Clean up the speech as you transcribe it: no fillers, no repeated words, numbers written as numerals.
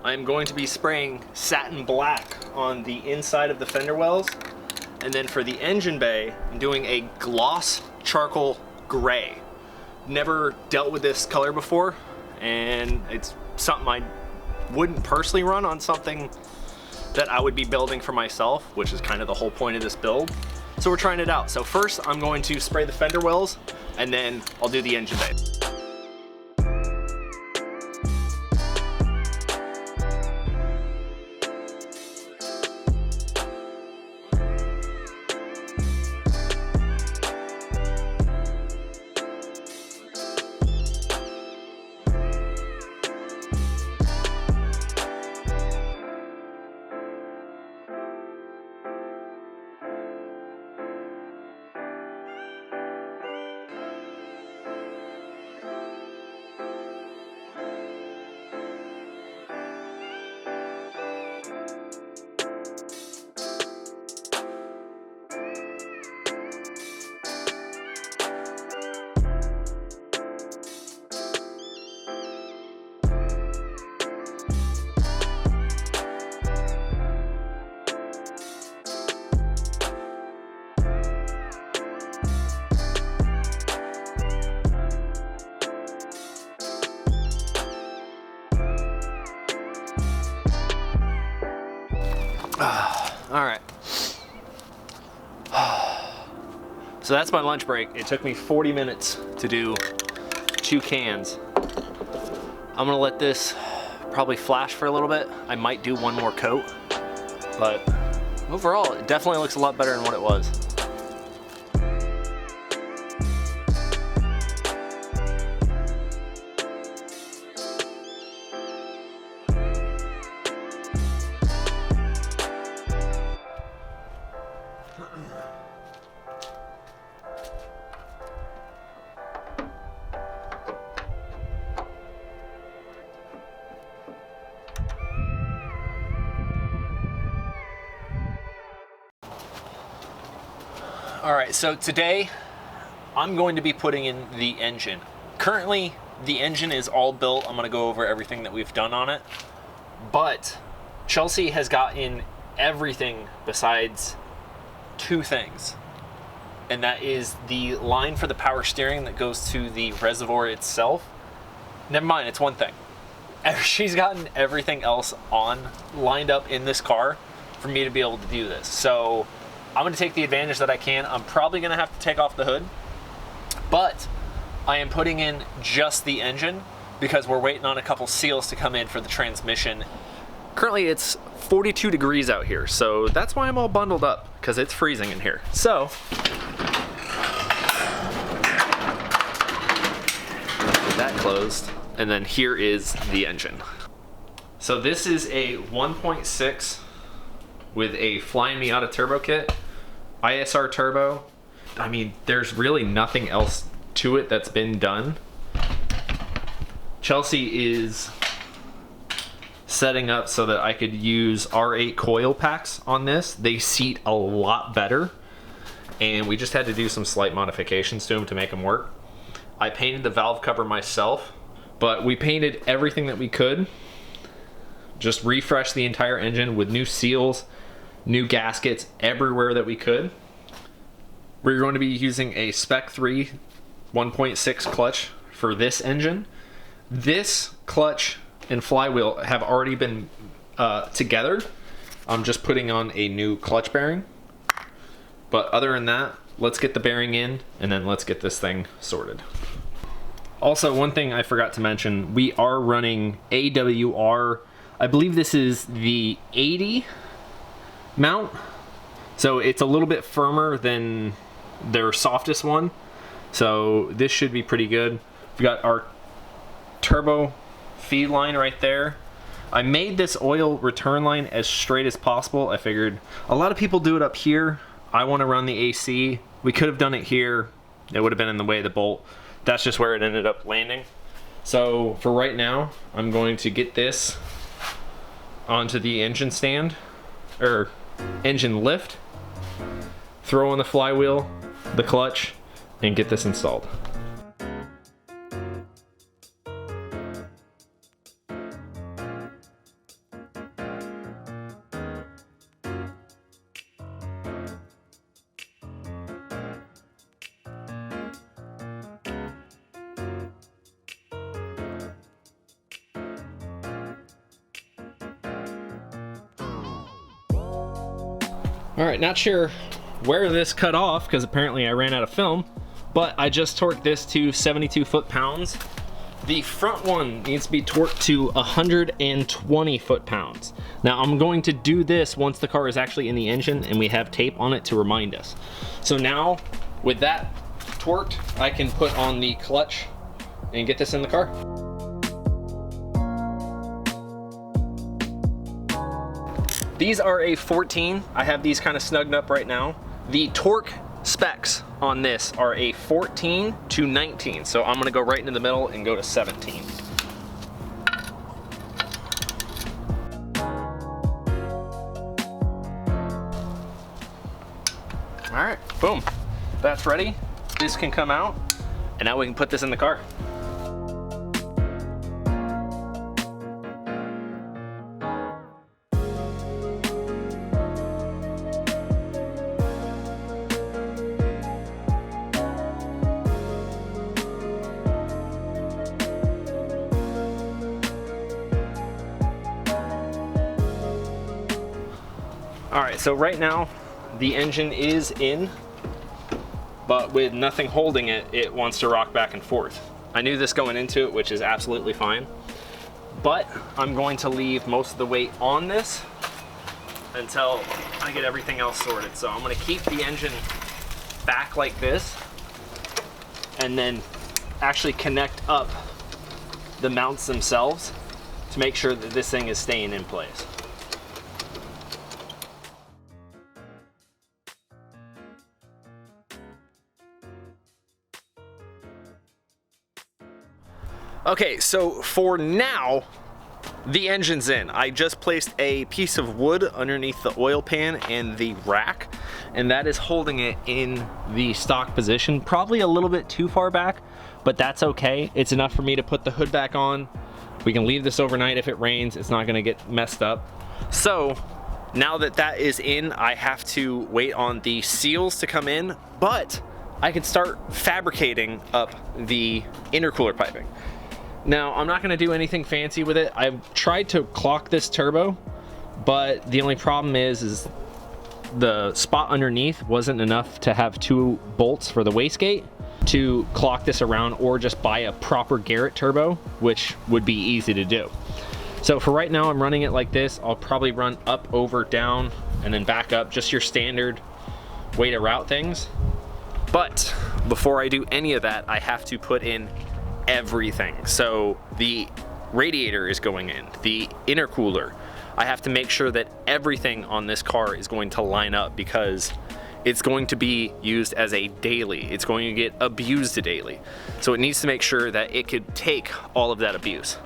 I'm going to be spraying satin black on the inside of the fender wells. And then for the engine bay, I'm doing a gloss charcoal gray. Never dealt with this color before, and it's something I wouldn't personally run on something that I would be building for myself, which is kind of the whole point of this build. So we're trying it out. So first I'm going to spray the fender wells, and then I'll do the engine bay. All right. So that's my lunch break. It took me 40 minutes to do 2 cans. I'm gonna let this probably flash for a little bit. I might do one more coat, but overall, it definitely looks a lot better than what it was. All right, so today I'm going to be putting in the engine. Currently, the engine is all built. I'm gonna go over everything that we've done on it, but Chelsea has gotten everything besides 2 things. And that is the line for the power steering that goes to the reservoir itself. Never mind, it's one thing. She's gotten everything else lined up in this car for me to be able to do this. So I'm gonna take the advantage that I can. I'm probably gonna have to take off the hood, but I am putting in just the engine because we're waiting on a couple seals to come in for the transmission. Currently it's 42 degrees out here, so that's why I'm all bundled up, because it's freezing in here. So that closed, and then here is the engine. So this is a 1.6 with a Flying Miata turbo kit, ISR turbo. I mean, there's really nothing else to it that's been done. Chelsea is setting up so that I could use R8 coil packs on this. They seat a lot better, and we just had to do some slight modifications to them to make them work. I painted the valve cover myself, but we painted everything that we could. Just refreshed the entire engine with new seals, new gaskets everywhere that we could. We're going to be using a Spec 3 1.6 clutch for this engine. This clutch and flywheel have already been together. I'm just putting on a new clutch bearing. But other than that, let's get the bearing in, and then let's get this thing sorted. Also, one thing I forgot to mention, we are running AWR. I believe this is the 80 mount. So it's a little bit firmer than their softest one. So this should be pretty good. We got our turbo feed line right there. I made this oil return line as straight as possible. I figured a lot of people do it up here. I want to run the AC. We could have done it here. It would have been in the way of the bolt. That's just where it ended up landing. So for right now, I'm going to get this onto the engine stand, or engine lift, throw on the flywheel, the clutch, and get this installed. All right, not sure where this cut off because apparently I ran out of film, but I just torqued this to 72 foot-pounds. The front one needs to be torqued to 120 foot-pounds. Now I'm going to do this once the car is actually in the engine and we have tape on it to remind us. So now with that torqued, I can put on the clutch and get this in the car. These are a 14. I have these kind of snugged up right now. The torque specs on this are a 14 to 19. So I'm gonna go right into the middle and go to 17. All right, boom. That's ready. This can come out and now we can put this in the car. All right, so right now the engine is in, but with nothing holding it, it wants to rock back and forth. I knew this going into it, which is absolutely fine, but I'm going to leave most of the weight on this until I get everything else sorted. So I'm gonna keep the engine back like this and then actually connect up the mounts themselves to make sure that this thing is staying in place. Okay, so for now, the engine's in. I just placed a piece of wood underneath the oil pan and the rack, and that is holding it in the stock position. Probably a little bit too far back, but that's okay. It's enough for me to put the hood back on. We can leave this overnight if it rains. It's not gonna get messed up. So now that that is in, I have to wait on the seals to come in, but I can start fabricating up the intercooler piping. Now, I'm not gonna do anything fancy with it. I've tried to clock this turbo, but the only problem is the spot underneath wasn't enough to have 2 bolts for the wastegate to clock this around, or just buy a proper Garrett turbo, which would be easy to do. So for right now, I'm running it like this. I'll probably run up, over, down, and then back up, just your standard way to route things. But before I do any of that, I have to put in everything. So the radiator is going in, the intercooler. I have to make sure that everything on this car is going to line up because it's going to be used as a daily. It's going to get abused daily. So it needs to make sure that it could take all of that abuse.